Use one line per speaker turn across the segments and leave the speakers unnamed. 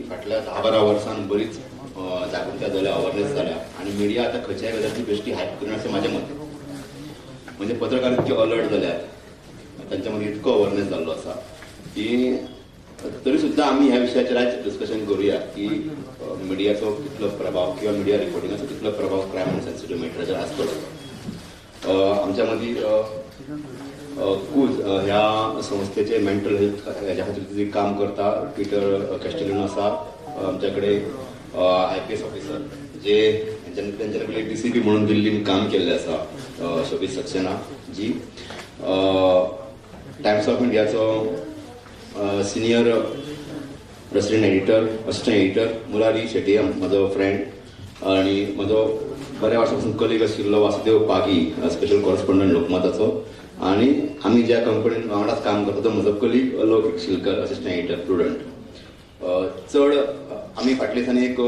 फाटल्या 10-12 वर्सां बरीच जागृताय जाल्या, अवेअरनेस जाल्या आणि मिडिया आता खंयच्याय गजालीची बेश्टी हायप करिना अशें म्हाजें मत. म्हणजे पत्रकार इतके अलर्ट जाल्यात, तांच्या मदीं इतको अवेअरनेस जाल्लो आसा की तरी सुद्दां आमी ह्या विशयाचेर आज डिस्कशन करूया की मिडियाचो कितलो प्रभाव किंवा मिडिया रिपोर्टिंगाचो कितलो प्रभाव क्रायम आनी सेन्सिटीव मॅटराचेर आसतलो. आमच्या मदीं कूज ह्या संस्थेचे मेंटल हेल्थ ह्याच्या खातीर जी काम करता पीटर कॅस्टेलिनो आसा आमच्या कडेन, IPS ऑफिसर जे त्यांच्या पयलीं DCP म्हणून दिल्लीन काम केल्लें आसा, शोभीत सक्सेना जी टायम्स ऑफ इंडियाचो senior resident editor, assistant editor Murari Shetty म्हजो फ्रेंड आणि म्हजो बऱ्या वर्सांपासून कलीग आशिल्लो वासुदेव पागी, स्पेशल कॉरेस्पॉन्डंट लोकमताचो, आणि आम्ही ज्या कंपनीन वांगडाच काम करता तो म्हजो कलीग लौकिक शिलकर, असिस्टंट एडिटर प्रुडंट. चड आमी फाटल्या दिसांनी एक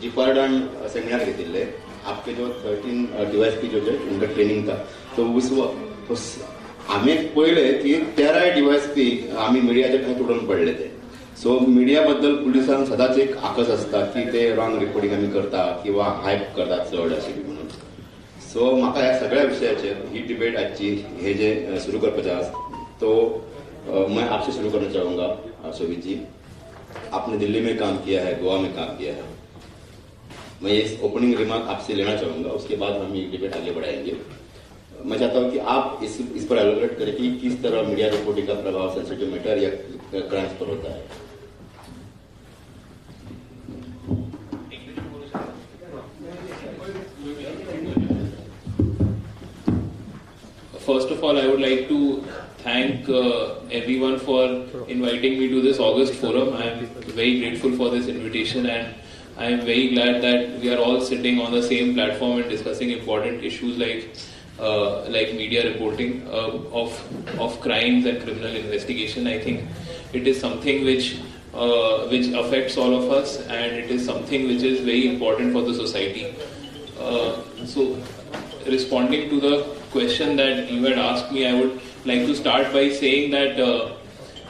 जिफार्डान सेमिनार घेतिल्ले, आपके जो 13 DYSP जो उनका ट्रेनिंग था तो 20 आम्ही पळयले की 13 DYSP आम्ही मिडियाच्या खांय तुडून पडले ते. सो मिडिया बद्दल पुलिसांक सदांच एक आकस असता की ते रॉंग रिपोर्टिंग आमी करता किंवा हायप करतात चड अशें म्हणून. सो म्हाका ह्या सगळ्या विशयाचेर ही डिबेट आजची हे जे सुरू करपाचें आसा तो मैं आपसे शुरू करना चाहूँगा. शोभित जी, आपने दिल्ली में काम किया है, गोवा में काम किया है. मैं इस ओपनिंग रिमार्क आपसे लेना चाहूँगा, उसके बाद हम ये डिबेट आगे बढ़ाएंगे. मैं चाहता हूँ कि आप इस पर एलोबरेट करें कि किस तरह मीडिया रिपोर्टिंग का प्रभाव सेंसिटिव मैटर या क्राइम्स पर होता है.
First of all, I would like to thank everyone for inviting me to this August forum. I am very grateful for this invitation, and I am very glad that we are all sitting on the same platform and discussing important issues like media reporting of crimes and criminal investigation. I think it is something which affects all of us, and it is something which is very important for the society. So, responding to the question that you had asked me, I would like to start by saying that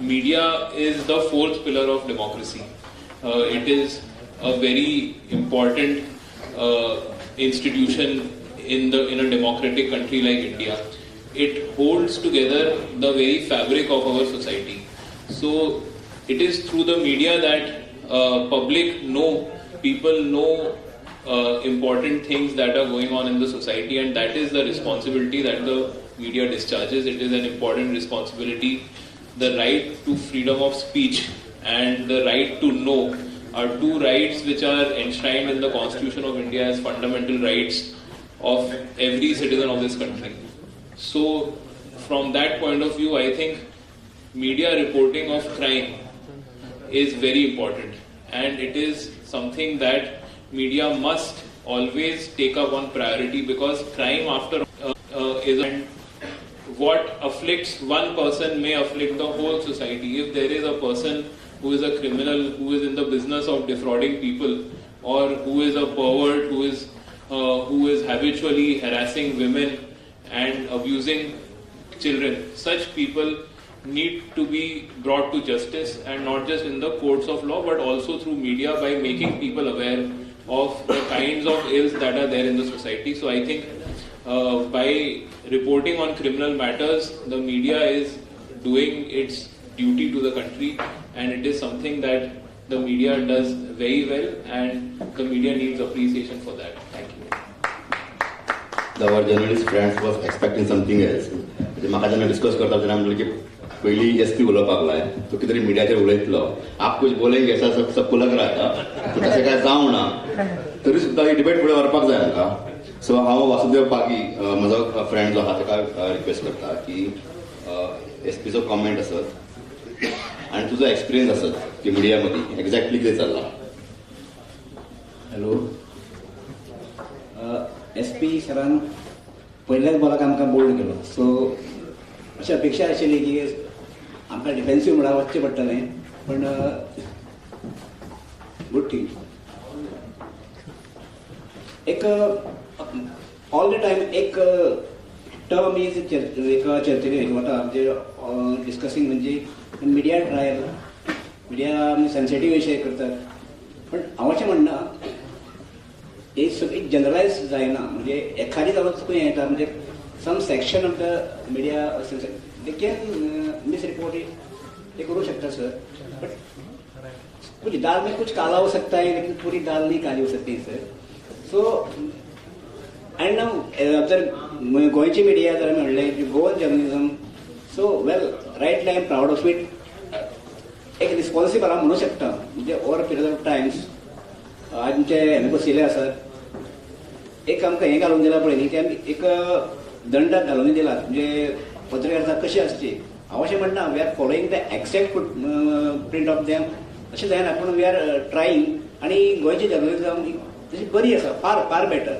media is the fourth pillar of democracy. It is a very important institution in a democratic country like India. It holds together the very fabric of our society. So it is through the media that people know important things that are going on in the society, and that is the responsibility that the media discharges. It is an important responsibility. The right to freedom of speech and the right to know are two rights which are enshrined in the Constitution of India as fundamental rights of every citizen of this country. So from that point of view, I think media reporting of crime is very important, and it is something that media must always take up on priority, because crime after is, and what afflicts one person may afflict the whole society. If there is a person who is a criminal, who is in the business of defrauding people, or who is a pervert, who is habitually harassing women and abusing children, such people need to be brought to justice, and not just in the courts of law but also through media, by making people aware of the kinds of ills that are there in the society. So I think by reporting on criminal matters, the media is doing its duty to the country, and it is something that the media does very well, and the media needs appreciation for that. Thank you.
Our journalist friends was expecting something else. म्हाका जेन्ना discuss करता तेन्ना म्हणलें की पयली SP उलोवपाक लाय, तो कितें तरी मिडियाचेर उलयतलो, आप कुछ बोलेंगे सबको लग रहा था, तो तशें काय जावं ना. तरी सुद्दां ही डिबेट फुडें व्हरपाक जाय आमकां. सो हांव वासुदेव पागी म्हजो फ्रेंड जो आहा ताका रिक्वेस्ट करता की SPचो कॉमेंट आसत आनी तुजो एक्सपिरियन्स आसत की मिडिया मदीं एक्झॅक्टली कितें चल्लां.
हॅलो, SP सरान पहिल्याच बॉलाक आमकां बोल्ड केलो. सो अशी अपेक्षा आशिल्ली की आमकां डिफेन्सीव म्हणून वचचें पडटलें, पण गुड थिंग. एक ऑल द टायम एक टर्म इज एका चर्चेक वता म्हणजे डिस्कसींग, म्हणजे मिडिया ट्रायल मिडिया सेन्सिटीव विषय करतात पण हांव अशें म्हणना एक सगळी जनरलायज जायना म्हणजे एखादी जागो चुकून येता म्हणजे some section of the media they can misreport it ते करू शकता सर बट कुछ दाल में कुछ काला हो सकता है लेकिन पूरी दाल नहीं काली हो सकती सर सो एंड नाउ जर गोंयची मिडिया जर म्हणलें Goan journalism so well rightly I am proud of it एक रिस्पॉन्सिबल हांव म्हणू शकता म्हणजे ओवर पिरियड ऑफ टायम्स आमचे हें बशिल्ले आसात एक आमकां हें घालून दिलां पळय न्ही की आमी एक दंडाक घालून दिलात म्हणजे पत्रकारिता कशी आसची हांव अशें म्हणना we are following the exact print of them अशें जायना पूण वी आर ट्रायींग आनी गोंयची जर्नलिझम तशी बरी आसा फार फार बेटर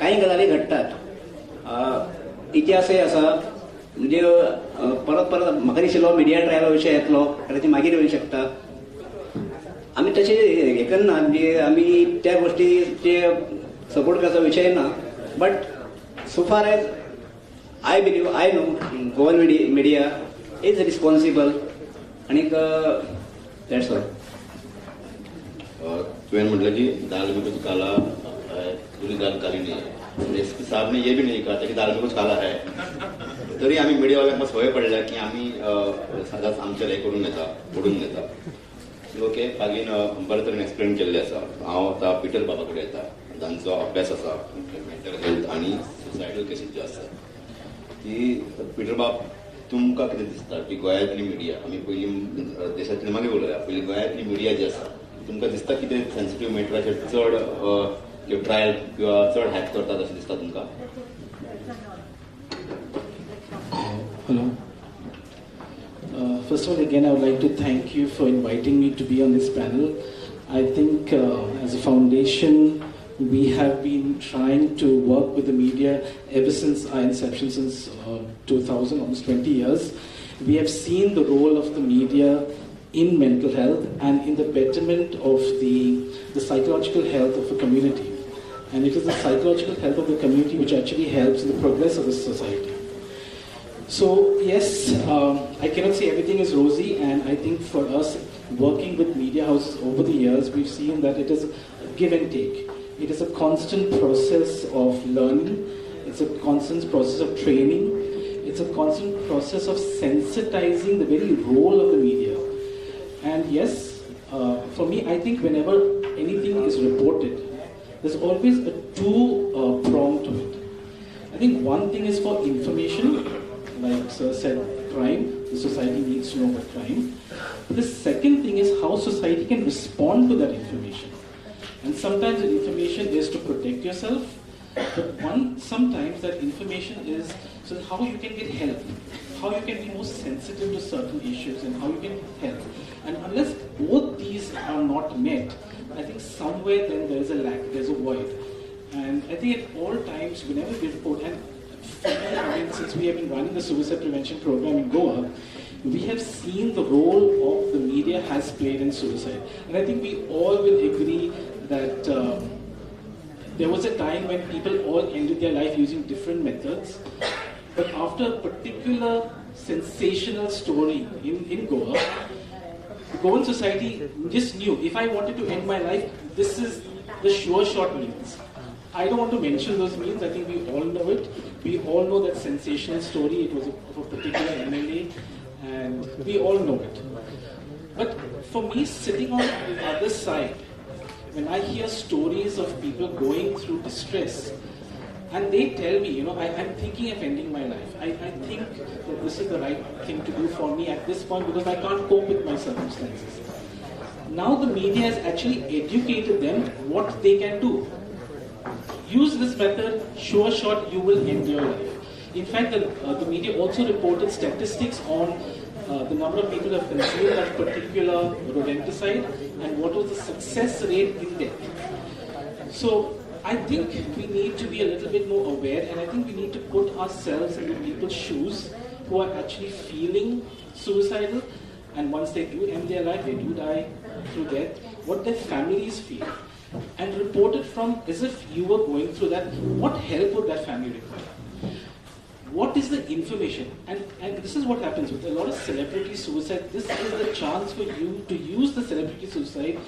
कांय गजाली घडटात इतिहासय आसा म्हणजे परत परत म्हाका दिशिल्लो मिडिया ट्रायला विशय येतलो आनी ती मागीर येवंक शकता आमी तशें हें करना म्हणजे आमी त्या गोष्टीचे सपोर्ट करचा विशय ना but so far as I believe I know Goan media is responsible आनीक दॅट्स ऑल
तुवें म्हटलं की दाल में कुछ काला है पूरी दाल काली नहीं है एसपी साहब ने ये भी नहीं कहा था कि दाल में कुछ काला है तरी आम्ही मीडियावाल्यांक सवय पडल्या की आम्ही सदांच आमचेर हें करून येता ओडून येता ओके मागीर बरे तरेन एक्सप्लेन केल्लें आसा हांव आतां पिटर बाबा कडेन येता तांचो अभ्यास आसा मेंटल हेल्थ आनी सुसायडल केसीस ज्यो आसा की पिटर बाब तुमकां कितें दिसता की गोंयांतली मिडिया आमी पयलीं देशांतली मागीर उलया पयलीं गोंयांतली मिडिया जी आसा तुमकां दिसता कितें सेन्सिटीव मॅटराचेर चड ट्रायल किंवा चड हॅक करतात अशें दिसता तुमकां
Hello. First of all, again, I would like to thank you for inviting me to be on this panel. I think as a foundation, we have been trying to work with the media ever since our inception, since 2000, almost 20 years. We have seen the role of the media in mental health and in the betterment of the psychological health of a community. And it is the psychological health of the community which actually helps in the progress of the society. So yes, I cannot say everything is rosy, and I think for us working with media houses over the years, we've seen that it is a give and take. It is a constant process of learning, it's a constant process of training, it's a constant process of sensitizing the very role of the media. And yes, for me, I think whenever anything is reported, there's always a two-prong to it. I think one thing is for information, like Sir said, crime, the society needs to know about crime. But the second thing is how society can respond to that information. And sometimes the information is to protect yourself, but sometimes that information is so how you can get help, how you can be more sensitive to certain issues and how you can help. And unless both these are not met, I think somewhere then there is a lack, there's a void. And I think at all times, whenever we report, and since we have been running the suicide prevention program in Goa, we have seen the role of the media has played in suicide. And I think we all will agree that there was a time when people all ended their life using different methods. But after a particular sensational story in Goa, Goan society just knew if I wanted to end my life, this is the sure shot means. I don't want to mention those means. I think we all know it. We all know that sensational story. It was of a particular MLA, and we all know it. But for me, sitting on the other side, when I hear stories of people going through distress, and they tell me, I'm thinking of ending my life. I think that this is the right thing to do for me at this point because I can't cope with my circumstances. Now the media has actually educated them what they can do. Use this method, sure shot, you will end your life. In fact, the media also reported statistics on the number of people who have consumed that particular rodenticide and what was the success rate in death. So I think we need to be a little bit more aware, and I think we need to put ourselves in the people's shoes who are actually feeling suicidal, and once they do end their life, they do die through death, what their families feel. And report it from as if you were going through that, what help would that family require? what is the information? And this is what happens with a lot of celebrity suicide. This is the chance for you to use the celebrity suicide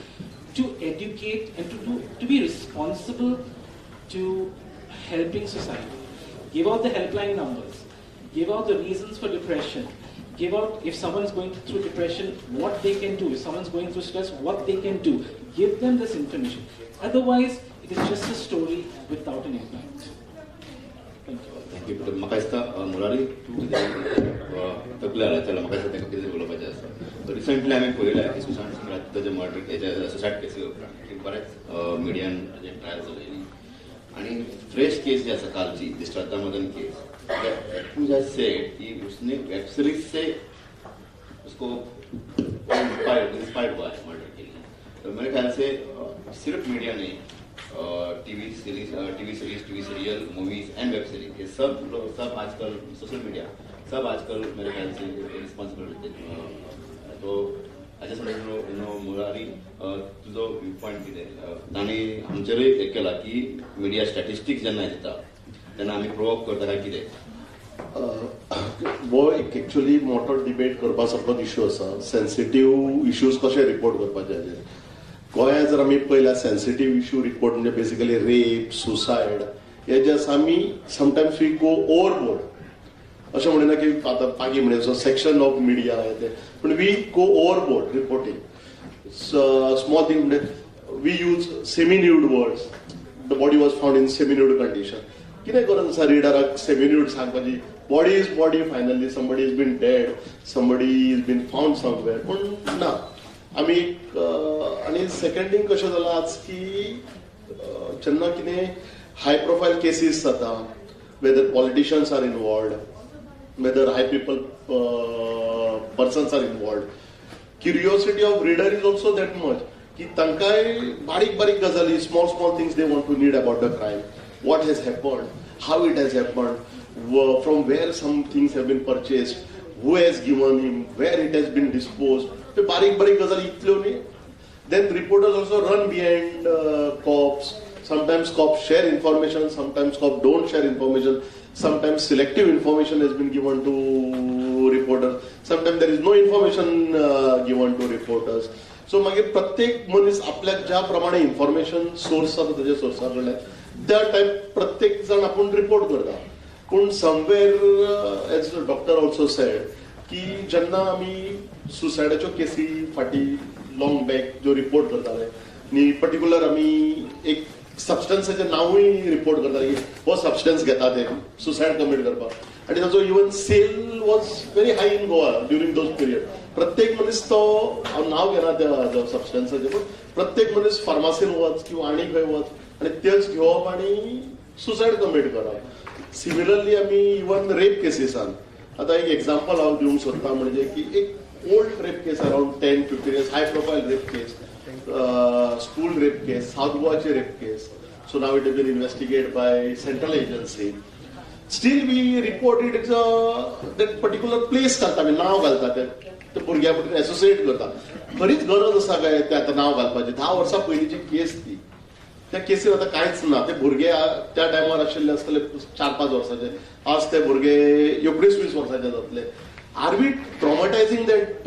to educate and to be responsible to helping society. Give out the helpline numbers. Give out the reasons for depression. Give out, if someone's going through depression, what they can do. If someone's going through stress, what they can do. Give them this information. Otherwise, it is just a story without an impact. Thank you.
Thank you. म्हाका दिसता मुरारी तूं कितें तकले आला त्याला म्हाका दिसता ताका कितें उलोवपाचें आसा. रिसंटली आमी पळयलें की सुशांत सिंग राजपूताचे मर्डर हेच्या सुसायड केसी उपरांत बरेच मिडियान ताजे ट्रायल जालेली आनी फ्रेश केस जी आसा कालची दी श्रद्धा मदन केस, तू जस्ट सेड कि उसने वेब सीरीज से उसको इंस्पायर्ड हुआ है मर्डर के लिए. तो मेरे ख्याल से सिर्फ मीडिया नहीं, TV serial, movies and web series ये सब आजकल सोशल मीडिया सब आजकल मेरे ख्याल से रिस्पॉन्सिबल रहते. तो I just wanted to know Murari तुझो व्यू पॉइंट कितें. तांणी आमचेरूय एक केला की मिडिया स्टॅटिस्टिक्स जेन्ना येता तेन्ना आमी प्रोवोक करता काय कितें.
हो एक एक्चुअली मोठो डिबेट करपा सारको इश्यू आसा. सेन्सिटीव इश्यूज कशे रिपोर्ट करपाचे हाजेर. गोंयांत जर आमी पळयल्यार सेन्सिटीव इश्यू रिपोर्ट म्हणजे बेसिकली रेप, सुसायड हे जे आसा आमी समटायम्स वी गो ओवरबोर्ड. अशें म्हणना की आतां पागी म्हणजे सेक्शन ऑफ मिडिया पूण we go overboard reporting. Small thing म्हणजे we use semi nude words. The body was found in semi nude condition. कितें गरज आसा रिडराक सेमी न्यूड सांगपाची. Body is body finally. Somebody is been dead, somebody is been found somewhere. पूण ना आमी आनी सेकंड थिंग कशें जालां आज की जेन्ना कितें हाय प्रोफायल केसीस जाता, whether politicians are involved, whether high people persons are involved, curiosity of reader is also that much ki tankay barik gazali, small things they want to need about the crime, what has happened, how it has happened, from where some things have been purchased, who has given him, where it has been disposed. So barik gazali itlo ni. Then reporters also run behind cops. Sometimes cops share information, sometimes cops don't share information. Sometimes selective information has been given to reporters. Sometimes there is no information given to reporters. So मागीर प्रत्येक मनीस आपल्याक ज्या प्रमाणे information source आसा तेजे सोर्सा कडल्यान त्या टायप प्रत्येक जण आपूण रिपोर्ट करता. पूण somewhere as doctor also said की जेन्ना आमी सुसायडाच्यो केसी फाटी लॉंग बॅक ज्यो रिपोर्ट करताले न्ही पर्टिक्युलर आमी एक सबस्टन्साचें नांवूय रिपोर्ट करता की हो सबस्टन्स घेता ते सुसायड कमीट करपाक आनी ताचो even sale was very high in Goa during those period. प्रत्येक मनीस तो हांव नांव घेना त्या सबस्टन्साचें पूण प्रत्येक मनीस फार्मासीन वच किंवा आनी खंय वच आनी तेच घेवप आनी सुसायड कमीट करप. सिमिलरली आमी इवन रेप केसीसान आतां एक एक्झाम्पल हांव दिवंक सोदतां म्हणजे की एक old rape case around 10-15 years, high profile rape case, school rape case, South Goa rape case. So now it has been investigated by central agency. Still we reported it's that particular place करता आमी नांव घालता ते भुरग्या बरोबर associate करता. खरीच गरज आसा काय ते आतां नांव घालपाचें. 10 वर्सां पयलींची केस ती. त्या केसीन आतां कांयच ना. ते भुरगे त्या टायमार आशिल्ले आसतले 4-5 वर्सांचे. आज ते भुरगे 19-20 वर्सांचे जातले. Are we traumatizing that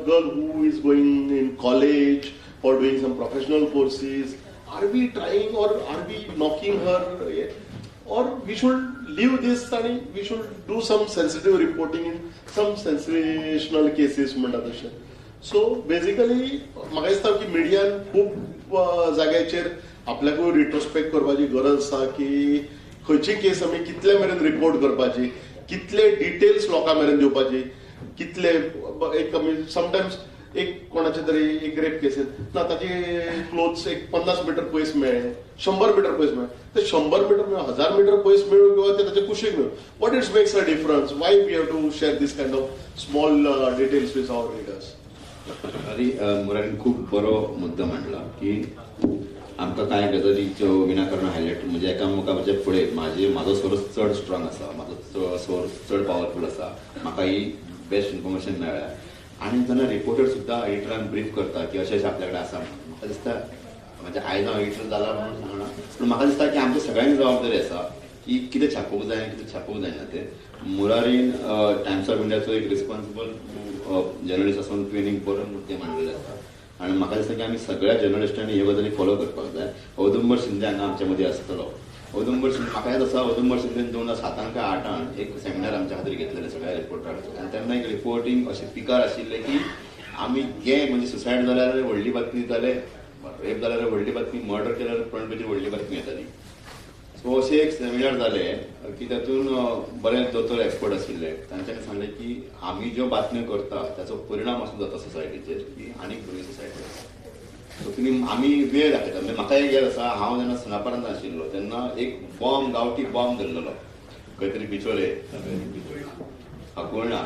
girl who is going in college or doing some professional courses? Are we trying or are we knocking her? Or we should leave this and we should do some sensitive reporting in some sensational cases. So basically, म्हाका दिसता की मिडियान खूब जाग्याचेर आपल्याकूय retrospect करपाची गरज आसा की खंयची केस आमी कितले मेरेन रिपोर्ट करपाची, कितले डिटेल्स लोकां मेरेन दिवपाची, कितले एक आमी समटायम्स एक कोणाचे तरी एक रेप केसीन ना ताचे क्लोथ्स एक 50 मीटर पयस मेळ्ळे, 100 मीटर पयस मेळ्ळे, ते 100 मीटर 1000 मीटर पयस मेळूं किंवा ते ताचे कुशीक मेळूं, what it's makes a difference? Why we have to share this kind of small details with our readers?
आनी मुरारीन खूब बरो मुद्दो मांडला की आमकां कांय गजालींच्यो विनाकारण हायलायट म्हणजे एकामेकाच्या फुडें म्हाजो सोर्स चड स्ट्रॉंग आसा, म्हाजो सोर्स चड पावरफूल आसा, म्हाका ही बेस्ट इन्फॉर्मेशन मेळ्ळ्या. आनी जेन्ना रिपोर्टर सुद्दां एडिटरान ब्रीफ करता की अशें अशें आपल्या कडेन आसा म्हणून म्हाका दिसता म्हणजे आयज हांव एडिटर जाला म्हणून सांगना, पूण म्हाका दिसता की आमच्या सगळ्यांची जबाबदारी आसा की कितें छापोवंक जाय कितें छापोवंक जायना तें मुरारीन टायम्स ऑफ इंडियाचो एक रिस्पॉन्सिबल जर्नलिस्ट आसून ट्रेनिंग बरो मुद्दे मांडलेले आसा आनी म्हाका दिसता की आमी सगळ्या जर्नलिस्टांनी ह्यो गजाली फॉलो करपाक जाय. औदुंबर शिंदे हांगा आमच्या मदीं आसतलो. औदुंबर शिंदे म्हाका याद आसा औदुंबर शिंदेन 2007 काय 2008 एक सेमिनार आमच्या खातीर घेतलेले सगळ्या रिपोर्टरांचे आनी तेन्ना एक रिपोर्टींग अशें पिकार आशिल्लें की आमी गे म्हणजे सुसायड जाल्यार व्हडली बातमी जाले, रेप जाल्यार व्हडली बातमी, मर्डर केल्यार फ्रंट पेजीर व्हडली बातमी येताली. सो अशें एक सेमिनार जाले की तातूंत बरे दोतोर एक्सपर्ट आशिल्ले. तांच्यांनी सांगलें की आमी ज्यो बातम्यो करता ताचो परिणाम असो जाता सोसायटीचेर की आनीक बरी सोसायटी आसा. सो तुमी आमी वेळ दाखयता. म्हणजे म्हाका एक याद आसा हांव जेन्ना सुनापरांत आशिल्लो तेन्ना एक बॉम्ब गांवठी बॉम्ब धरलेलो खंय तरी बिचोले हाकुर्णा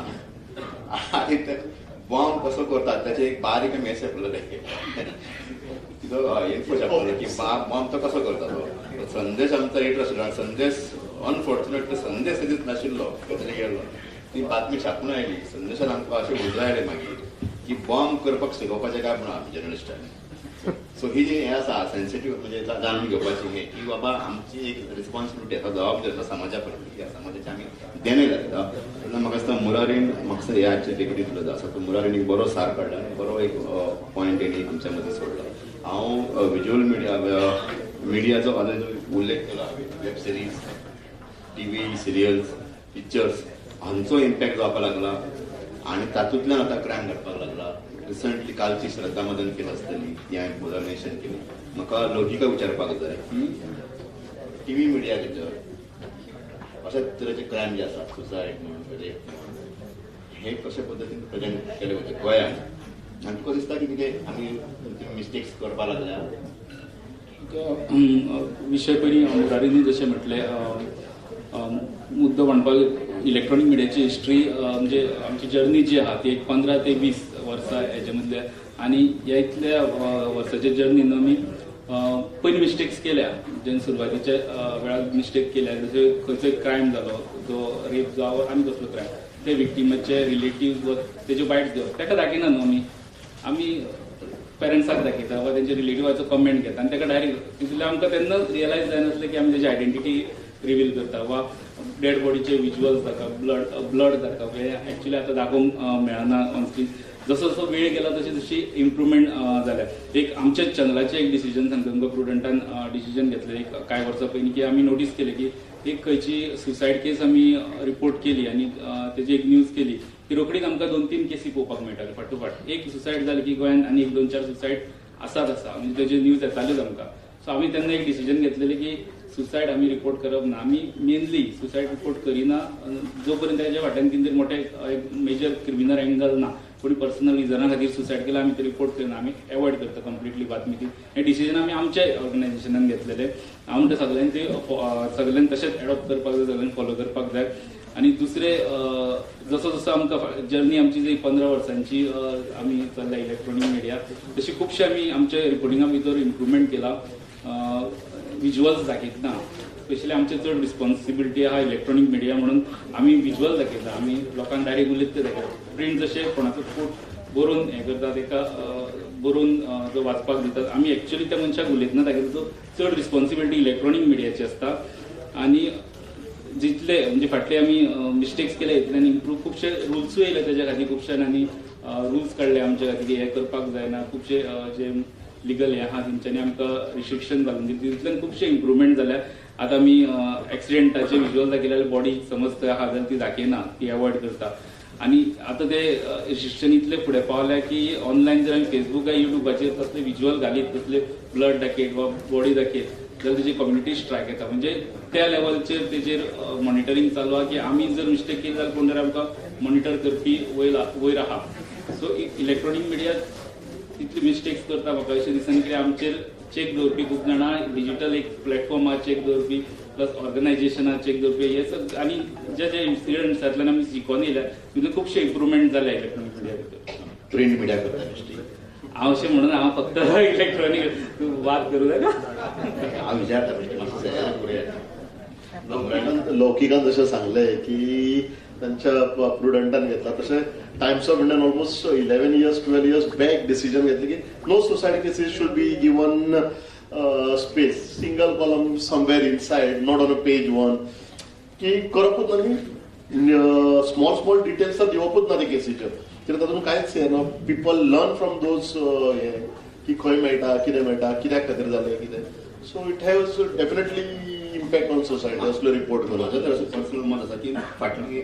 आनी ते बॉम्ब कसो करतात त्याचे एक बारीक मॅसेज आपल्याला इन्फो छापलेलो की बॉम्ब तो कसो करता तो संदेश आमचा एडिटर आशिल्लो. संदेश अनफॉर्च्युनेटली संदेश दित नाशिल्लो खंय गेलो. ती बातमी छापून आयली. संदेशान आमकां अशें उजळायलें मागीर की बॉम्ब करपाक शिकोवपाचें काम ना आमी जर्नलिस्टांनी. सो ही जी हें आसा सेन्सिटीव म्हणजे जाणून घेवपाची हें की बाबा आमची एक रिस्पॉन्सिबिलिटी आसा, जबाबदारी आसा समाजा प्रती. ह्या समाजाचे आमी देणे लागता. तेन्ना म्हाका दिसता मुरारीन म्हाका ह्या डिग्री दितलो आसा तो मुरारीन एक बरो सार काडला आनी बरो एक पॉयंट तेणी आमच्या मदीं सोडला. हांव विज्युअल मिडियाचो उल्लेख केला. Web series, TV serials, pictures हांचो इम्पॅक्ट जावपाक लागला आनी तातूंतल्यान आतां क्रायम घडपाक लागला. रिसंटली कालची श्रद्धा मदन केस आसतली ती हांवें मोडर्नायझेशन केली. म्हाका लौकिका विचारपाक जाय की टीव्ही मिडिया भितर अशा तरेचे क्रायम जे आसा सुसायड म्हणून रेप म्हणून हे कशे पद्दतीन प्रेजेंट केले वयता गोंयांत आनी तुका दिसता की कितें आमी मिस्टेक्स करपाक लागल्या.
विशय पयलीं मुरारीनी जशें म्हटलें मुद्दो म्हणपाक इलेक्ट्रॉनीक मिडियाची हिस्ट्री म्हणजे आमची जर्नी जी आहा ती एक 15 ते 20 वर्सां हेजे मदल्या आनी ह्या इतल्या वर्साच्या जर्नीन आमी पयलीं मिस्टेक्स केल्या. जेन्ना सुरवातीच्या वेळार मिस्टेक केल्या जशें खंयचोय क्रायम जालो जो रेप जावं आनी कसलो क्रायम ते विक्टिमाचे रिलेटिव्ह वा तेजे वायट घेवप ताका दाखयना न्हू आमी पेरंट्साक दाखयता वा तेंचे रिलेटिव्हाचो कमेंट घेता आनी ताका डायरेक्ट तितूंतल्यान आमकां तेन्ना रियलायज जायनासलें की आमी तेजी आयडेंटिटी रिवील करता वा डेड बॉडीचे विज्युअल्स दाखवप ब्लड दाखवप हे एक्चुअली आतां दाखोवंक मेळना ऑन स्क्रीन. जसो जसो वेळ गेला तशी तशी इम्प्रुवमेंट जाल्या. एक आमच्या चॅनलाचें एक डिसिजन सांगता तुमकां प्रुडंटान डिसिजन घेतलें एक कांय वर्सां पयलीं की आमी नोटीस केलें की एक खंयची सुसायड केस आमी रिपोर्ट केली आनी तेजी एक न्यूज केली की रोखडीच आमकां 2-3 केसी पळोवपाक मेळटाल्यो फाटोफाट. एक सुसायड जाली की गोंयांत आनी 1-2-4 सुसायड आसात आसा म्हणजे तेजे न्यूज येताल्योच आमकां. सो आमी तेन्ना एक डिसिजन घेतलेलें की सुसायड आमी रिपोर्ट करप ना. आमी मेनली सुसायड रिपोर्ट करिना जो पर्यंत तेज्या फाटल्यान कितें मोठे एक मेजर क्रिमिनल एंगल ना. कोणी पर्सनल रिजना खातीर सुसायड केला आमी ते रिपोर्ट करना. आमी एवॉयड करता कंप्लिटली बातमी ती. हें डिसिजन आमी आमच्या ऑर्गनायझेशनान घेतलेलें. हांव म्हणटा सगळ्यांनी तशेंच एडॉप्ट करपाक जाय, सगळ्यांनी फॉलो करपाक जाय. आनी दुसरें जसो जसो आमकां जर्नी आमची जी 15 वर्सांची आमी चल्ल्या इलेक्ट्रॉनीक मिडिया तशी खुबशे आमी आमच्या रिपोर्टिंगा भितर इम्प्रुवमेंट केला. विज्युअल्स दाखयतना स्पेशली आमची चड रिस्पॉन्सिबिलिटी आहा इलेक्ट्रॉनीक मिडिया म्हणून आमी विज्युअल दाखयता. आमी लोकांक डायरेक्ट उलयता ते दाखयता. प्रिंट जशें कोणाचो फोट बरोवन हें करता ताका बरोवन जो वाचपाक दितात आमी एक्चुअली त्या मनशाक उलयतना दाखयता तो चड रिस्पॉन्सिबिलिटी इलेक्ट्रॉनीक मिडियाची आसता. आनी जितले म्हणजे फाटले आमी मिस्टेक्स केले इतल्यान इम्प्रूव खुबशे रुल्सूय येयले तेज्या खातीर खुबश्यान आनी रुल्स काडले आमच्या खातीर हें करपाक जायना. खुबशे जे लिगल हें आहा तेंच्यांनी आमकां रिस्ट्रिक्शन घालून दिली. तितूंतल्यान खुबशे इम्प्रुवमेंट जाल्या. आतां आमी एक्सिडेंटाचे विज्युअल दाखयल्यार बॉडी समज थंय आहा जाल्यार ती दाखयना, ती एवॉयड करता. आनी आतां ते रिस्ट्रिक्शन इतले फुडें पावल्या की ऑनलायन जर आमी फेसबूक काय युट्यूबाचेर तसले विज्युअल घालीत तसले ब्लड दाखयत वा बॉडी दाखयत जाल्यार तेजी कम्युनिटी स्ट्रायक येता. म्हणजे त्या लेवलचेर तेजेर मॉनिटरींग चालू आहा की आमी जर मिस्टेक केली जाल्यार कोण तरी आमकां मॉनिटर करपी वयर आहा. सो इलेक्ट्रॉनीक मिडिया इतली मिस्टेक्स करता म्हाका अशें दिसना की आमचेर चेक दवरपी खूब जाणां डिजिटल एक प्लॅटफॉर्मार चेक दवरपी प्लस ऑर्गनायझेशनार चेक दवरपी हे सगळे आनी जे जे इन्सिडंट्सांतल्यान आमी शिकोवन येयल्या तितून खुबशे इम्प्रुवमेंट जाल्या इलेक्ट्रॉनीक मिडिया भितर.
प्रिंट मिडिया करता मिस्टेक
हांव अशें म्हणून हांव फक्त इलेक्ट्रॉनीक वाद करूं जाय
हांव विचारता मिस्टेक
लौकिकान जशें सांगलें की त्यांच्या प्रुडंटान घेतला तशें टायम्स ऑफ इंडियान almost 11 years 12 years back decision घेतलें की no suicide cases should be given space, single column somewhere inside, not on a page one. की करपूच ना न्ही स्मॉल डिटेल्स तर दिवपूच ना ते केसीच्यो कित्याक तातूंत कांयच ना पीपल लर्न फ्रॉम दोज हे की खंय मेळटा कितें मेळटा कित्याक खातीर जालें कितें so it has definitely impact on society असलो रिपोर्ट करून
माझं तर असं पर्सनल मत आसा की फाटली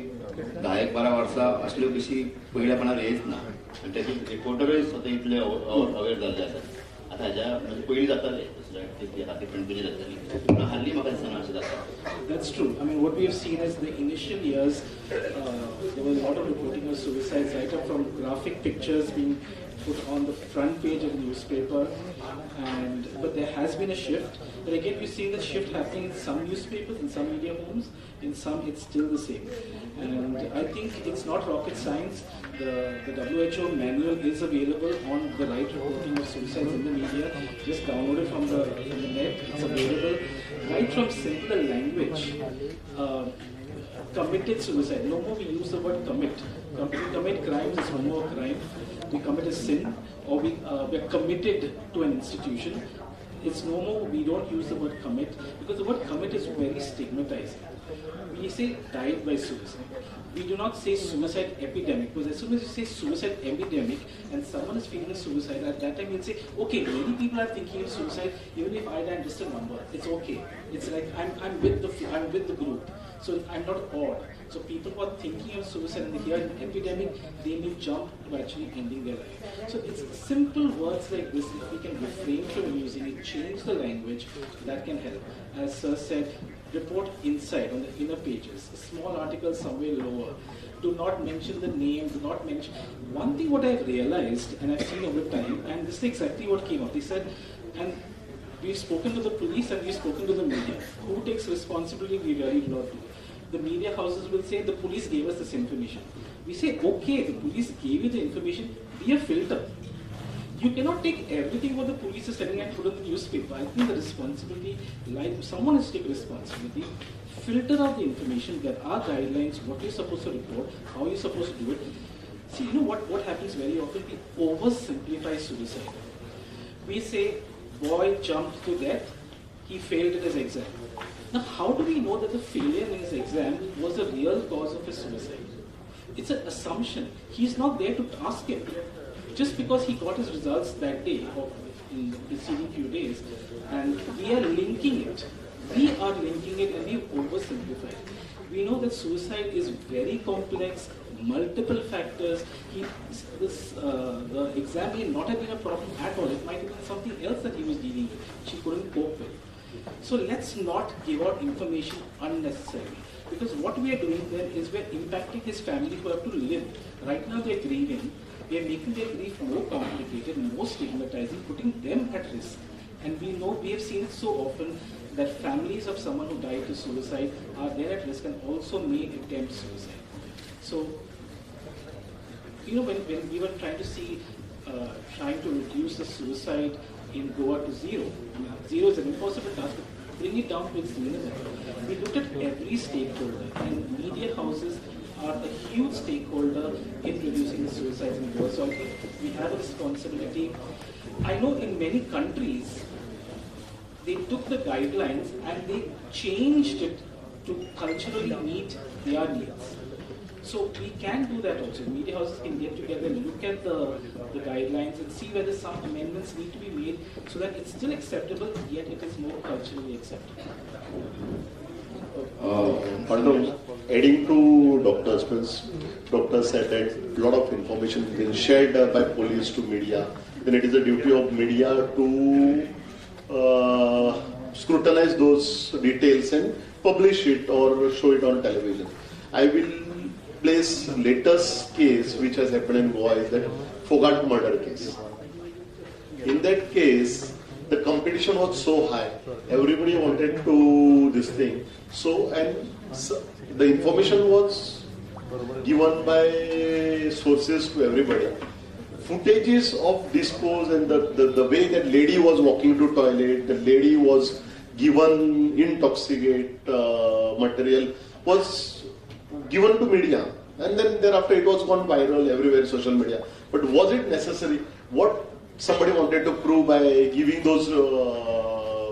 10-12 वर्सां असल्यो कशी पयल्यापणान येयच ना आनी त्याचे रिपोर्टरूय स्वता इतले अवेर जाल्ले आसात आतां हाज्या म्हणजे पयलीं जाताले हाती कंटिन्यू जाताली पूण हाल्ली म्हाका दिसना अशें जाता.
That's true. I mean, what we have seen is the initial years, there was a lot of reporting of suicides, right up from graphic pictures being put on the front page of the newspaper, but there has been a shift. But again, we're seeing the shift happening in some newspapers, in some media homes, in some it's still the same. And I think it's not rocket science. The WHO manual is available on the right reporting of suicides in the media. Just download it from the net. It's available right from simple language. Committed suicide. No more we use the word commit. We commit crimes, it's no more crime. We commit a sin, or we are committed to an institution. It's no more, we don't use the word commit, because the word commit is very stigmatizing. We say died by suicide. We do not say suicide epidemic, because as soon as you say suicide epidemic and someone is feeling suicide, at that time you'll say, okay, many people are thinking of suicide, even if I die, I'm just a number. It's okay. It's like I'm with the group, so I'm not odd. So people who are thinking of suicide and they hear an epidemic, they may jump to actually ending their life. So it's simple words like this, if we can refrain from using it, change the language, that can help. As Sir said, report inside on the inner pages, a small article somewhere lower. Do not mention the name, do not mention. One thing what I've realized, and I've seen over time, and this is exactly what came up. They said, and we've spoken to the police and we've spoken to the media. Who takes responsibility? We really do not do. The media houses will say the police gave us this information. We say, okay, the police gave you the information, be a filter. You cannot take everything what the police is telling and put in the newspaper. I think the responsibility, like someone has to take responsibility, filter out the information. There are guidelines, what you're supposed to report, how you're supposed to do it. See, you know what happens very often? We oversimplify suicide. We say, boy jumped to death, he failed in his exam. Now, how do we know that the failure in his exam was the real cause of his suicide? It's an assumption. He's not there to task him. Just because he got his results that day or in the preceding few days, and we are linking it. We are linking it and we oversimplify. We know that suicide is very complex, multiple factors. The exam may not have been a problem at all. It might have been something else that he was dealing with, which he couldn't cope with. So let's not give out information unnecessarily. Because what we are doing then is we're impacting his family who have to live. Right now they're grieving. We are making their grief more complicated, more stigmatizing, putting them at risk. And we know, we have seen it so often that families of someone who died to suicide are there at risk and also may attempt suicide. So, you know, when we were trying to see, trying to reduce the suicide in Goa to zero, I mean, zero is an impossible task, but bring it down to its minimum. We looked at every stakeholder, and media houses are a huge stakeholder in reducing the suicides in Goa. So I think we have a responsibility. I know in many countries, they took the guidelines and they changed it to culturally meet their needs. So we can do that also. Media houses can get together, look at the guidelines and see whether some amendments need to be made so that it's still acceptable, yet it is more culturally acceptable.
Adding to doctors, because doctors said that a lot of information is being shared by police to media, then it is the duty of media to scrutinize those details and publish it or show it on television. I will place latest case which has happened in Goa is that Fogart murder case. In that case, the competition was so high, everybody wanted to this thing. So, the information was given by sources to everybody. Footages of dispose and the way that lady was walking to toilet, the lady was given intoxicate material was given to media, and then thereafter it was gone viral everywhere, social media. But was it necessary? What somebody wanted to prove by giving those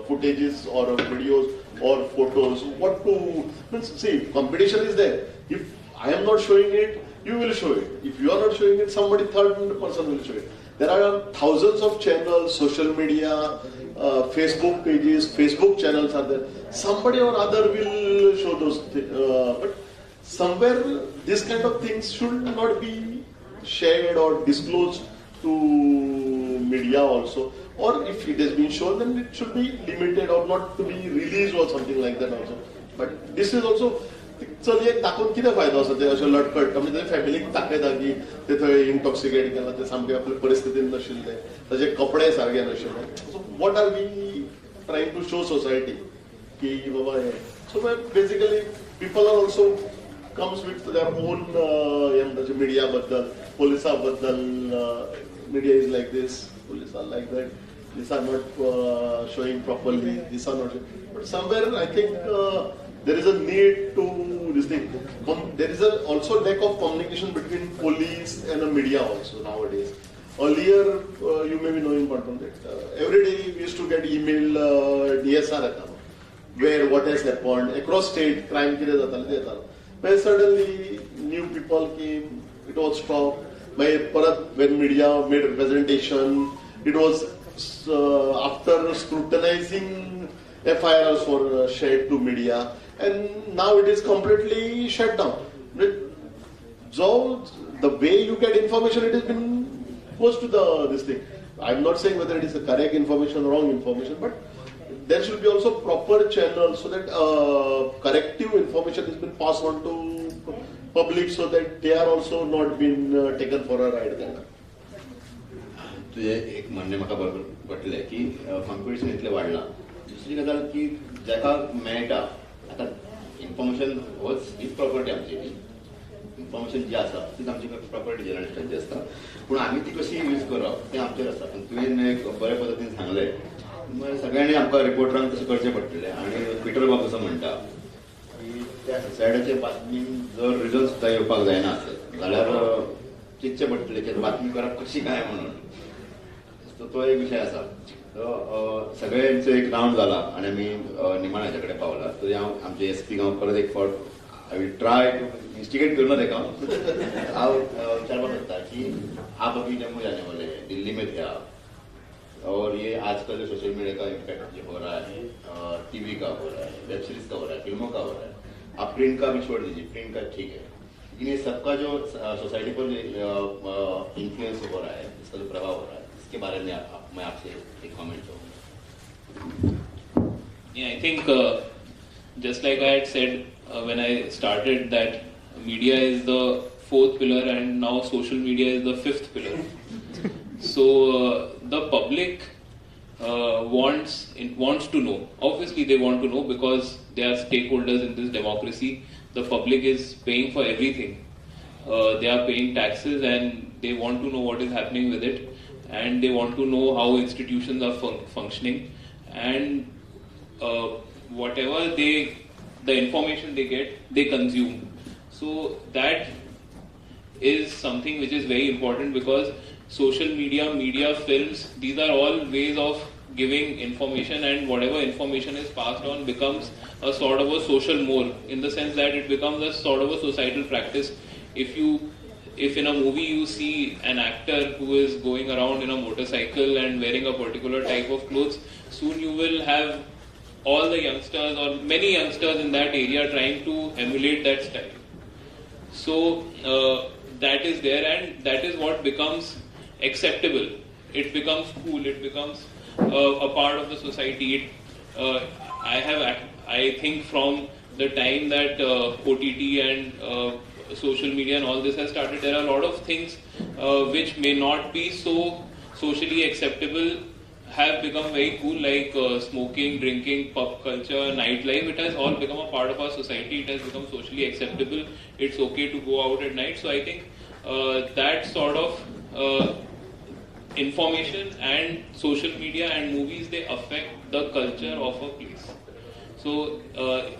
footages or videos or photos. What to see? Competition is there. If I am not showing it, you will show it. If you are not showing it, somebody third person will show it. There are thousands of channels, social media, Facebook pages, Facebook channels are there. Somebody or other will show those things. But somewhere this kind of things should not be shared or disclosed to media also. Or if it has been shown, then it should be limited or not to be released or something like that also. But this is also चल एक दाखवून कितें फायदो आसा ते अशें लटकट म्हणजे फॅमिलीक दाखयता की ते थंय इंटॉक्सिकेट केला ते सामके आपले परिस्थितीन नाशिल्ले ताचे कपडे सारके नाशिल्ले so what are we trying to show society की बाबा हे so basically people are also comes with their own ताचे मिडिया बद्दल पोलिसा बद्दल media is like this police are like that. These are not showing properly. These are not. But somewhere I think there is a need to this thing. There is also lack of communication between police and the media also nowadays. Earlier, you may be knowing about that. Every day we used to get email DSR where what has happened across state crime kide jatale. But suddenly new people came. It was stopped. When media made representation, it was after scrutinizing FIRs for shared to media, and now it is completely shut down. So the way you get information, it has been goes to this thing. I'm not saying whether it is the correct information or wrong information, but there should be also proper channels so that corrective information has been passed on to public so that they are also not been taken for a ride there.
तुझे एक म्हणणे म्हाका बरोबर पटलें की competition इतलें वाडलां. दुसरी गजाल की जाका मेळटा आतां इन्फॉर्मेशन होच ही प्रॉपर्टी आमची इन्फॉर्मेशन जी आसा तीच आमची प्रॉपर्टी जर्नलिस्टांची आसता पूण आमी ती कशी यूज करप तें आमचेर आसता. पूण तुवें एक बऱ्या पद्दतीन सांगलें सगळ्यांनी आमकां रिपोर्टरांक तशें करचें पडटलें आनी पिटर बाब असो म्हणटा की त्या सुसायडाचे बातमीन जर रिजल्ट सुद्दां येवपाक जायना आसत जाल्यार चिंतचें पडटलें की बातमी करप कशी काय म्हणून. तो एक विषय आसा. सगळ्यांचो एक रावंड जाला आनी आमी निमाण्याच्या कडेन पावला. तरी हांव आमचे एसपीक हांव परत एक फावट I will try to instigate करना तेका हांव विचारपाक सोदता की आप अभी जम्मू जाने वाले हैं, दिल्ली में थे आप और ये आजकल जो सोशल मीडिया का इम्पैक्ट जो हो रहा है टीवी का हो रहा है, वेब सीरीज का हो रहा है, फिल्मों का हो रहा है, आप प्रिंट का भी छोड़ दीजिए, प्रिंट का ठीक है लेकिन ये सबका जो सोसाइटी पर इन्फ्लुएंस हो रहा है, इसका जो प्रभाव हो रहा है इसके बारे में मैं आपसे एक कमेंट चाहूँगा.
Yeah, I think just like I had said when I started that media is the fourth pillar and now social media is the fifth pillar. So the public wants to know. Obviously they want to know because they are stakeholders in this democracy. The public is paying for everything. They are paying taxes and they want to know what is happening with it, and they want to know how institutions are functioning, and whatever the information they get, they consume. So that is something which is very important because social media, films, these are all ways of giving information, and whatever information is passed on becomes a sort of a social mole, in the sense that it becomes a sort of a societal practice. If in a movie you see an actor who is going around in a motorcycle and wearing a particular type of clothes, soon you will have all the youngsters or many youngsters in that area trying to emulate that style. So that is there, and that is what becomes acceptable. It becomes cool. It becomes a part of the society. I think from the time that OTT and social media and all this has started, there are a lot of things which may not be so socially acceptable have become very cool, like smoking, drinking, pub culture, nightlife. It has all become a part of our society. It has become socially acceptable. It's okay to go out at night. So I think that sort of information and social media and movies, they affect the culture of a place. So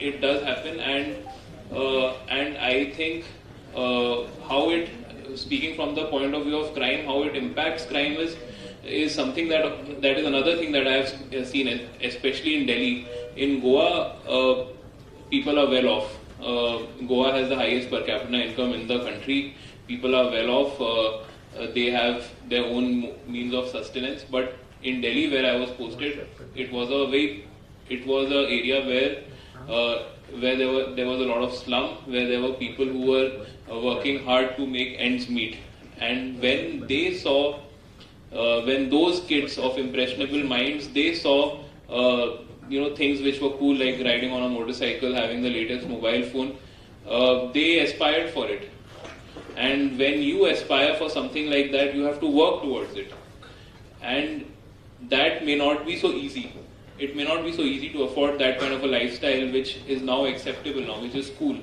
it does happen, and I think how it, speaking from the point of view of crime, how it impacts crime is is something that is another thing that I have seen, especially in Delhi. In Goa, people are well off. Goa has the highest per capita income in the country. People are well off. They have their own means of sustenance. But in Delhi, where I was posted, it was an area where there was a lot of slum, where there were people who were working hard to make ends meet. And when they saw, when those kids of impressionable minds, they saw, things which were cool, like riding on a motorcycle, having the latest mobile phone, they aspired for it. And when you aspire for something like that, you have to work towards it. And that may not be so easy. It may not be so easy to afford that kind of a lifestyle which is now acceptable now, which is cool.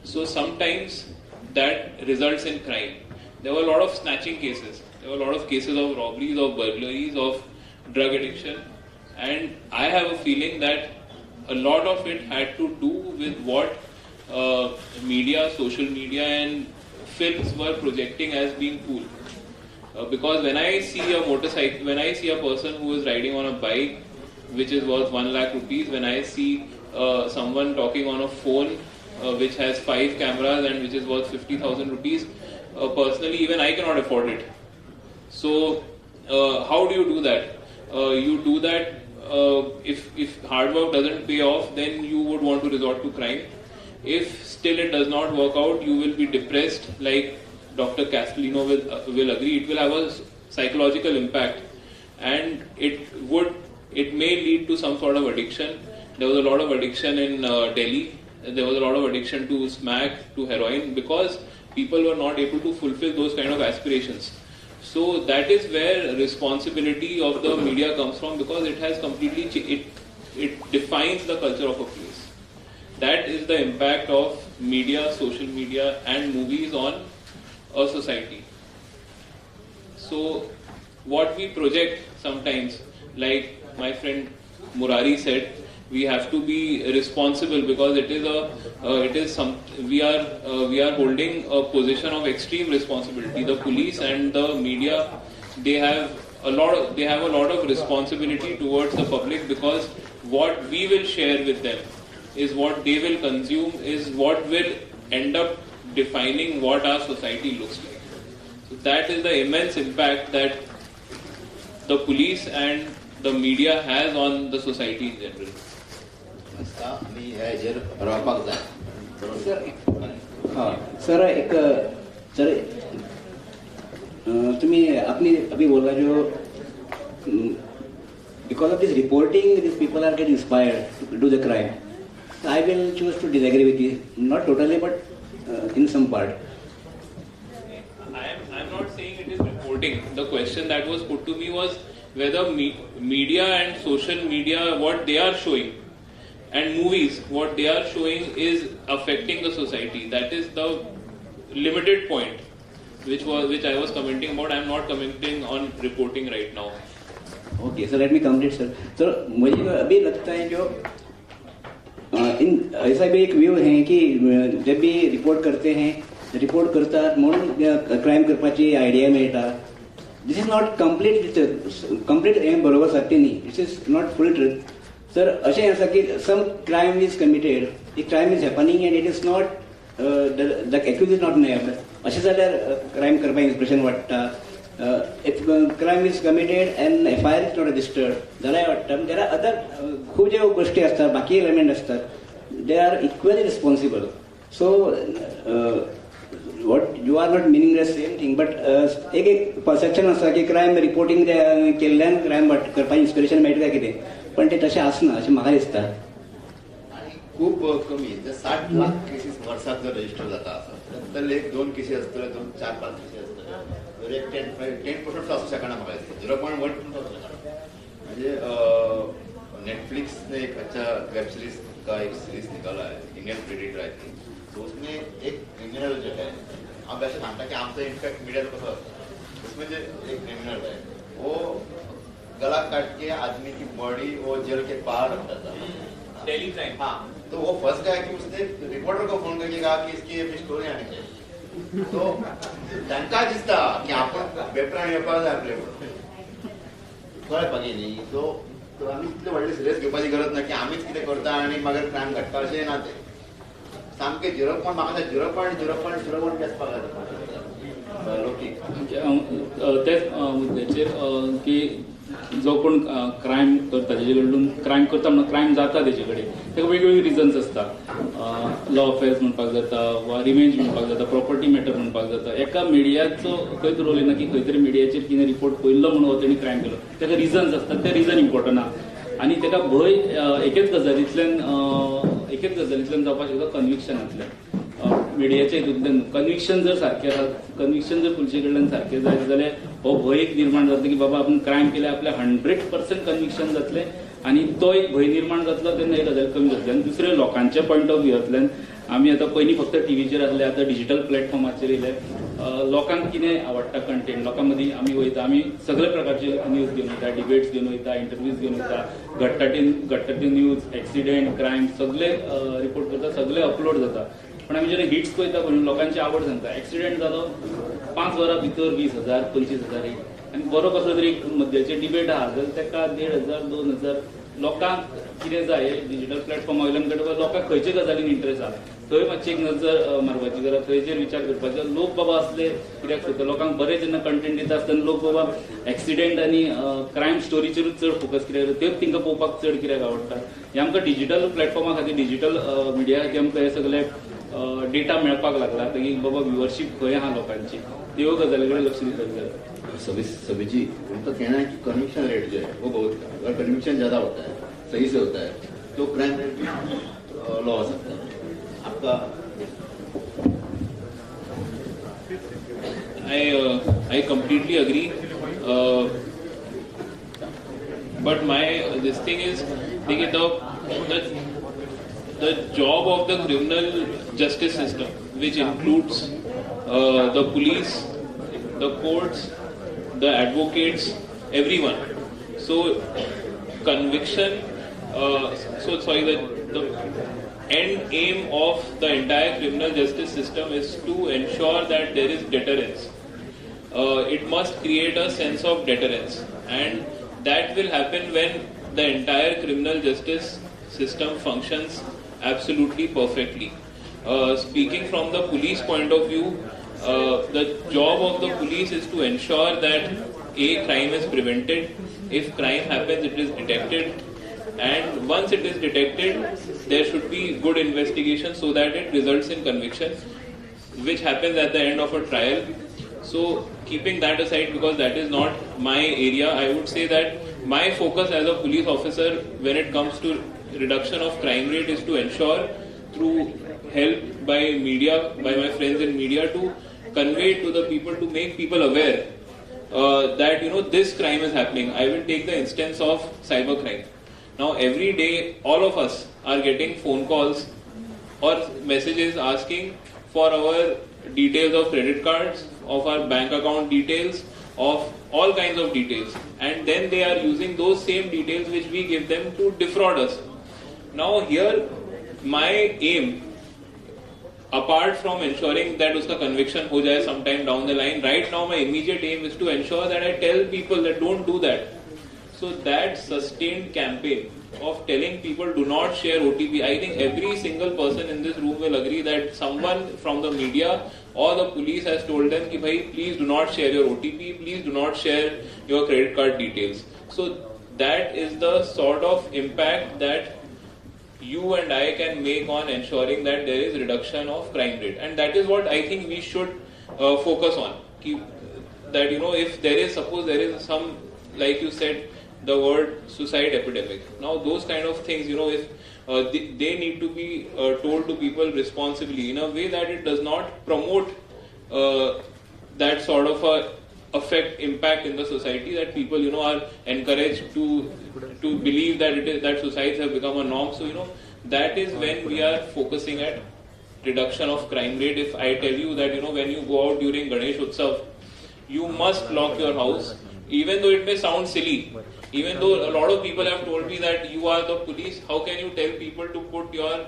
So sometimes that results in crime. There were a lot of snatching cases. There were a lot of cases of robberies, of burglaries, of drug addiction. And I have a feeling that a lot of it had to do with what media, social media and films were projecting as being cool. Because when I see a motorcycle, when I see a person who is riding on a bike which is worth 1 lakh rupees, when I see someone talking on a phone which has 5 cameras and which is worth 50,000 rupees, personally even I cannot afford it. So how do you do that? You do that if hard work doesn't pay off, then you would want to resort to crime. If still it does not work out, you will be depressed, like Dr. Castellino will agree. It will have a psychological impact, and it may lead to some sort of addiction. There was a lot of addiction in Delhi. There was a lot of addiction to smack, to heroin, because people were not able to fulfill those kind of aspirations. So that is where responsibility of the media comes from, because it has completely it defines the culture of a place. That is the impact of media, social media and movies on a society. So what we project sometimes, like my friend Murari said, we have to be responsible, because we are holding a position of extreme responsibility. The police and the media, they have a lot of responsibility towards the public, because what we will share with them is what they will consume, is what will end up defining what our society looks like. So that is the immense impact that the police and the media has on the society in general.
मी हेजेर रावपाक जाय.
Sir एक sir तुम्ही आपने अभी बोला जो because of this reporting, these people are getting inspired to do the crime. I will choose to disagree with you, not totally, but in some part.
I'm not saying it is reporting. The question that was put to me was whether media and social media, what they are showing, and movies, what they are showing is affecting the society. That is the limited point which I was commenting about. I am not commenting on reporting right now.
Okay, so let me complete, sir. So मुझे अभी लगता है जो ऐसा भी एक view है कि जब भी रिपोर्ट करते हैं, रिपोर्ट करतात म्हणून क्राईम करपाची आयडिया मेळटा. दिस इज नॉट कंप्लीट हें बरोबर सत्य न्ही. This is not full truth. Sir अशें आसा की some crime is committed, the crime is happening and it is not the accuse is not named. अशें जाल्यार क्रायम करपाक इंस्पिरेशन वाडटा. If crime is committed and FIR is not registered, जाल्यार वाटता there are other खूब ज्यो गोष्टी असतात, बाकी एलिमेंट असतात, they are equally responsible. So what you are not meaning the same thing, but एक परसेप्शन आसा की क्रायम रिपोर्टिंग केल्ल्यान क्रायम करपाक इन्स्पिरेशन मेळटा काय कितें, पण ते तशें आसना अशें म्हाका दिसता.
खूप कमी, 60 लाख केसेस वर्षात जर रजिस्टर जाता आसत तर एक 2 केसेस असतले, 4-5 केसेस असतले. एक 10% असू शकना म्हाका दिसता. 0.1% असू शकना. म्हणजे नेटफ्लिक्स ने एक अच्छा वेब सीरीज का एक सीरीज निकाला है, इंडियन प्रेडेटर आई थिंक. तो उसमें एक क्रिमिनल जो है, आप ऐसे मानता कि आमचा इम्पैक्ट मीडिया को कसं असतं, उसमें जो एक क्रिमिनल है वो गला काट के आदमी की बॉडी वो जेल के बाहर रखता था.
Daily crime.
हाँ, तो वो फंस गया कि उसने रिपोर्टर को फोन करके कहा कि इसकी अपनी स्टोरी आनी चाहिए. तो त्यांना दिसता की आपण पेपरान येवपाक जाय आपले. कळपाची न्ही सो आमी तितले व्हडले सिरियस घेवपाची गरज ना की आमीच कितें करता आनी मागीर क्रायम घडटा अशें ना तें सामकें 0.0.0.0.0 आसपाक लोकी
तेच मुद्द्याचेर की जो कोण क्रायम करता तेजे कडून क्रायम करता म्हणून क्रायम जाता तेजे कडेन ताका वेगवेगळी रिजन्स आसता लॉ अफेर्स म्हणपाक जाता वा रिवेंज म्हणपाक जाता प्रॉपर्टी मॅटर म्हणपाक जाता एका मिडियाचो खंयच रोल येना की खंय तरी मिडियाचेर कितें रिपोर्ट पयल्लो म्हणून हो तेणी क्रायम केलो ताका रिजन्स आसतात ते रिजन इम्पॉर्टंट आहा आनी ताका भंय एकेच गजालींतल्यान जावपाक शकता कन्विक्शनांतल्यान मिडियाच्या हितूंतल्यान कन्विक्शन जर सारकें आसा कन्विक्शन जर पुलिशे कडल्यान सारकें जाय जाल्यार हो भंय एक निर्माण जाता की बाबा आपूण क्रायम केल्यार आपल्या 100% कन्विक्शन जातलें आनी तो एक भंय निर्माण जातलो तेन्ना एक गजाल कमी जातली आनी दुसरे लोकांच्या पॉयंट ऑफ व्ह्यूतल्यान आमी आतां पयलीं फक्त टीव्हीचेर आसले आतां डिजिटल प्लॅटफॉर्माचेर येयले लोकांक कितें आवडटा कंटेंट लोकां मदीं आमी वयता आमी सगळे प्रकारचे न्यूज घेवन वयता डिबेट्स घेवन वयता इंटरव्यूज घेवन वयता घडटा न्यूज एक्सिडेंट क्रायम सगळे रिपोर्ट करता सगळे अपलोड जाता पण आमी जेन्ना हिट्स पळयता पळय लोकांची आवड सांगता एक्सिडेंट जालो 5 वरां भितर 20,000 25,000 आनी बरो कसलो तरी मध्याचेर डिबेट आहा जाल्यार ताका 1,500 2,000 लोकांक कितें जाय डिजिटल प्लॅटफॉर्मा वयल्यान लोकांक खंयच्या गजालीन इंट्रस्ट आहा थंय मातशी एक नजर मारपाची गरज थंयचेर विचार करपाचो लोक बाबा असले कित्याक करता लोकांक बरें जेन्ना कंटेंट दिता आसतना लोक बाबा एक्सिडेंट आनी क्रायम स्टोरीचेरूच चड फोकस कित्याक करता तेच तांकां पळोवपाक चड कित्याक आवडटा हे आमकां डिजिटल प्लॅटफॉर्मा खातीर डिजिटल मिडिया खातीर आमकां हे सगळे डेटा मेळपाक लागला की बाबा व्ह्युअरशीप खंय आहा लोकांची त्यो गजाली कडेन लक्ष दिवपाक जाय
सभी उनका कहना है कि कन्विक्शन रेट जो है वो बहुत कम है अगर कन्विक्शन ज्यादा होता है सही से होता है तो क्राइम रेट भी लो हो सकता है आपका
I completely agree but my this thing is the job of the criminal justice system, which includes the police, the courts, the advocates, everyone. So conviction, the end aim of the entire criminal justice system is to ensure that there is deterrence. It must create a sense of deterrence, and that will happen when the entire criminal justice system functions absolutely perfectly. Speaking from the police point of view, the job of the police is to ensure that crime is prevented. If crime happens, it is detected, and once it is detected, there should be good investigation so that it results in conviction, which happens at the end of a trial. So keeping that aside, because that is not my area, I would say that my focus as a police officer when it comes to reduction of crime rate is to ensure through help by media, by my friends in media, to convey to the people, to make people aware that this crime is happening. I will take the instance of cybercrime. Now every day all of us are getting phone calls or messages asking for our details of credit cards, of our bank account details, of all kinds of details, and then they are using those same details which we give them to defraud us. Now here my aim, apart from ensuring that uska conviction ho jaye sometime down the line, right now my immediate aim is to ensure that I tell people that don't do that. So that sustained campaign of telling people do not share OTP, I think every single person in this room will agree that someone from the media or the police has told them ki bhai please do not share your OTP, please do not share your credit card details. So that is the sort of impact that you and I can make on ensuring that there is reduction of crime rate, and that is what I think we should focus on. That if there is, suppose there is some, like you said, the word suicide epidemic. Now those kind of things, if they need to be told to people responsibly in a way that it does not promote that sort of a impact in the society, that people are encouraged to believe that that suicides have become a norm. So that is when we are focusing at reduction of crime rate. If I tell you that when you go out during Ganesh Utsav, you must lock your house, even though it may sound silly, even though a lot of people have told me that you are the police, how can you tell people to put your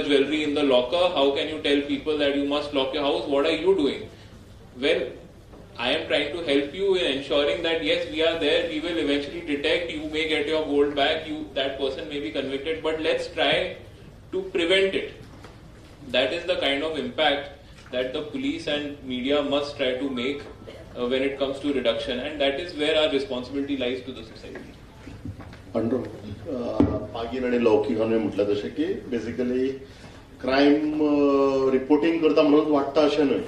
jewelry in the locker? How can you tell people that you must lock your house? What are you doing? Well, I am trying to help you in ensuring that yes, we are there, we will eventually detect, you may get your gold back, that person may be convicted, but let's try to prevent it. That is the kind of impact that the police and media must try to make when it comes to reduction, and that is where our responsibility lies to the society.
पागीन आणि लौकिकान म्हटलं तशें की basically crime reporting करता म्हणून वाडटा अशें न्हय,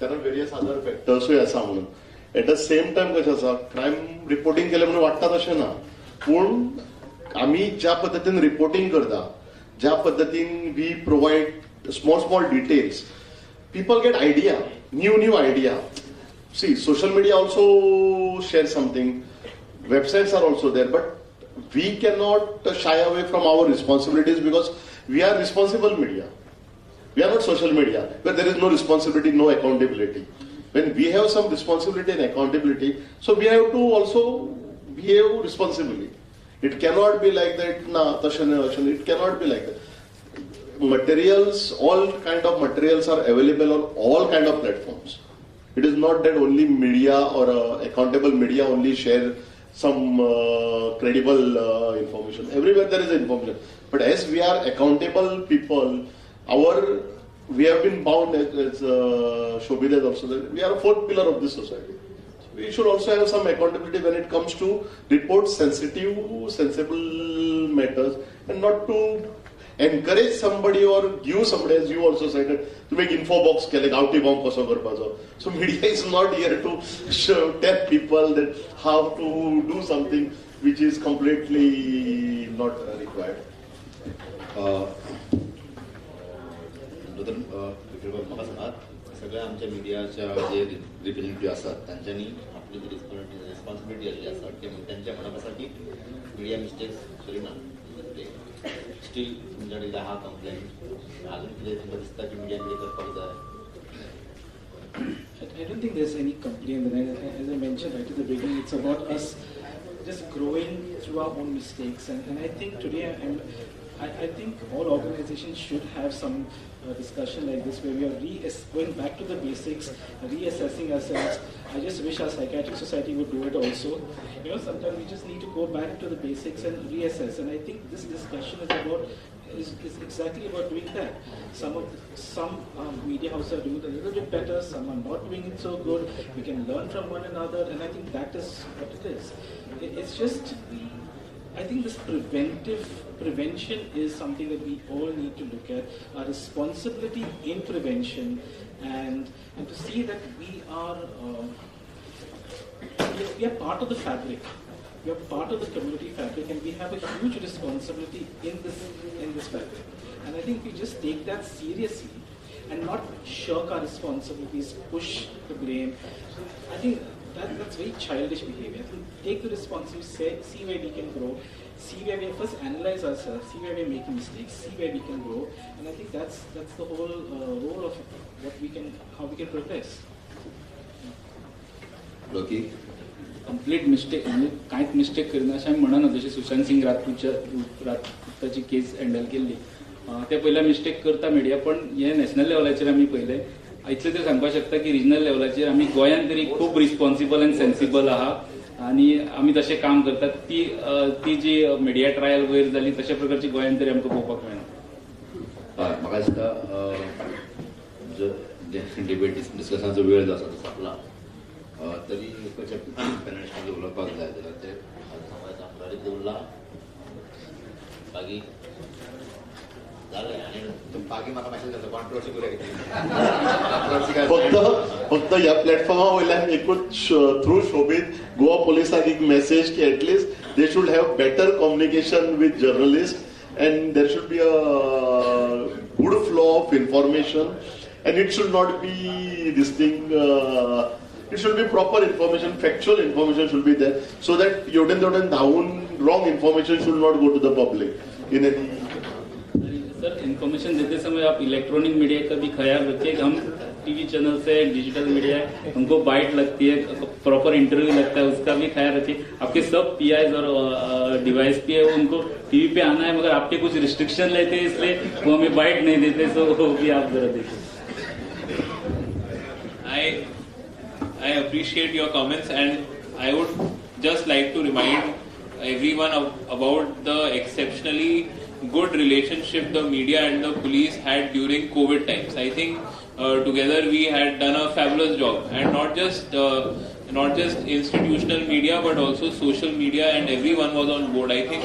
कारण वेरियस अदर फॅक्टर्सूय आसा म्हणून. एट द सेम टायम कशें आसा, क्रायम रिपोर्टिंग केलें म्हणून वाडटा तशें ना, पूण आमी ज्या पद्दतीन रिपोर्टिंग करता, ज्या पद्दतीन we provide small details, people get idea, new idea. See, social media also share something, websites are also there, but we cannot shy away from our responsibilities because we are responsible media. We are not social media where there is no responsibility, no accountability. When we have some responsibility and accountability, so we have to also behave responsibly. It cannot be like that, it cannot be like that. Materials, all kind of materials are available on all kind of platforms. It is not that only media or accountable media only share some credible information. Everywhere there is information. But as we are accountable people, we have been bound, as Shobhit has also said, we are a fourth pillar of this society. We should also have some accountability when it comes to report sensible matters, and not to encourage somebody or give somebody, as you also said, to make info box ke like outy bomb kaso karpacho. So media is not here to tell people that how to do something which is completely not required.
म्हाका सांगात, सगळ्या आमच्या मिडियाच्या जे representative असतात त्यांच्यानी आपली जी responsibility आलेली आसा त्यांच्या म्हणप आसा की मिडिया मिस्टेक्स करिना. स्टील तुमच्या कडेन आहा कंप्लेंट, अजून कितें तुमकां दिसता की मिडिया कितें करपाक जाय?
I don't think there's any complaint. As I mentioned right at the beginning, it's about us just growing through our own mistakes. And I think today, I think all organizations should have some discussion like this where we are going back to the basics, reassessing ourselves. I just wish our psychiatric society would do it also. Sometimes we just need to go back to the basics and reassess. And I think this discussion is exactly about doing that. Some media houses are doing it a little bit better, some are not doing it so good. We can learn from one another, and I think that is what it is. It's just, I think this prevention is something that we all need to look at. Our responsibility in prevention, and to see that we are part of the fabric. We are part of the community fabric, and we have a huge responsibility in this fabric. And I think we just take that seriously and not shirk our responsibilities, push the blame. I think that's very childish behavior. Take the responsibility, see where we can grow, see where we first analyze ourselves, see where we're making mistakes, see where we can grow, and I think that's the whole role of how we can progress.
Loki?
Complete mistake म्हणजे कांयच mistake करिना अशें आमी म्हणना. जशें Sushant Singh राजपूताची case handle केल्ली, ते पयल्या mistake करता मिडिया, पण हे नॅशनल लेवलाचेर आमी पयलें. इतलें तरी सांगपाक शकता की रिजनल लेवलाचेर आमी गोंयांत तरी खूब रिस्पॉन्सिबल एंड सेन्सिबल आहा, आनी आमी तशें काम करतात. ती जी मिडिया ट्रायल वयर जाली तशा प्रकारची गोंयांत तरी आमकां पळोवपाक मेळना.
हय, म्हाका दिसता डिबेट डिस्कशनाचो वेळ जो आसा तो सोंपला, तरी खंयच्या पॅनलिस्टांक उलोवपाक जाय जाल्यार ते समाज आमदारी दवरला. बाकी जालें, आनी बाकी म्हाका मॅसेज जाता कॉन्ट्रोवर्सी करूया.
फक्त ह्या प्लॅटफॉर्मा वयल्यान एकूच थ्रू शोभीत गोवा पोलिसांक एक मेसेज की at least they should have better communication with journalist, and there should be a good flow of information, and it should not be this thing. It should be proper information, factual information should be there, so that yoden धावून wrong information should not go to the public in any.
Sir, information देते समय आप electronic media का भी ख्याल रखिए. हम TV channel से डिजिटल मीडिया है, हमको बाइट लगती है, प्रॉपर इंटरव्यू लगता है, उसका भी ख्याल रखिए. आपके सब पीआईज और डिवाइस पी है उनको टीवी पे आना है, मगर आपके कुछ रिस्ट्रिक्शन लेते हैं, इसलिए वो हमें बाइट नहीं देते. सो वो भी आप जरा देखिए.
I I appreciate your comments, and I would just like to remind everyone about the exceptionally good relationship the media and the police had during COVID times. I think together we had done a fabulous job, and not just institutional media but also social media, and everyone was on board. I think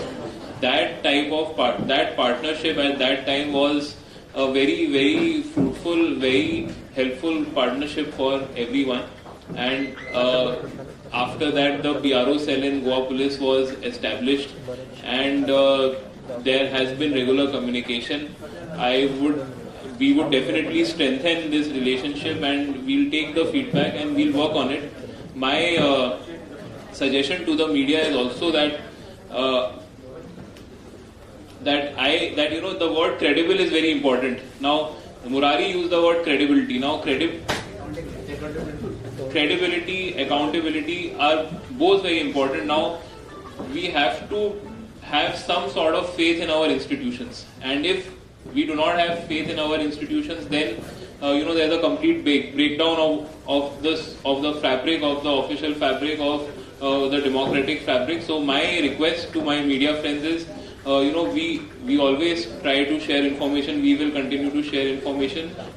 that type of that partnership at that time was a very, very fruitful, very helpful partnership for everyone. And after that, the PRO cell in Goa Police was established, and there has been regular communication. We would definitely strengthen this relationship, and we'll take the feedback and we'll work on it. My suggestion to the media is also that the word credible is very important. Now, Murari used the word credibility. Now, credibility, accountability are both very important. Now, we have to have some sort of faith in our institutions, and if we do not have faith in our institutions, then there's a complete breakdown of the fabric, of the official fabric, of the democratic fabric. So my request to my media friends is, we always try to share information. We will continue to share information.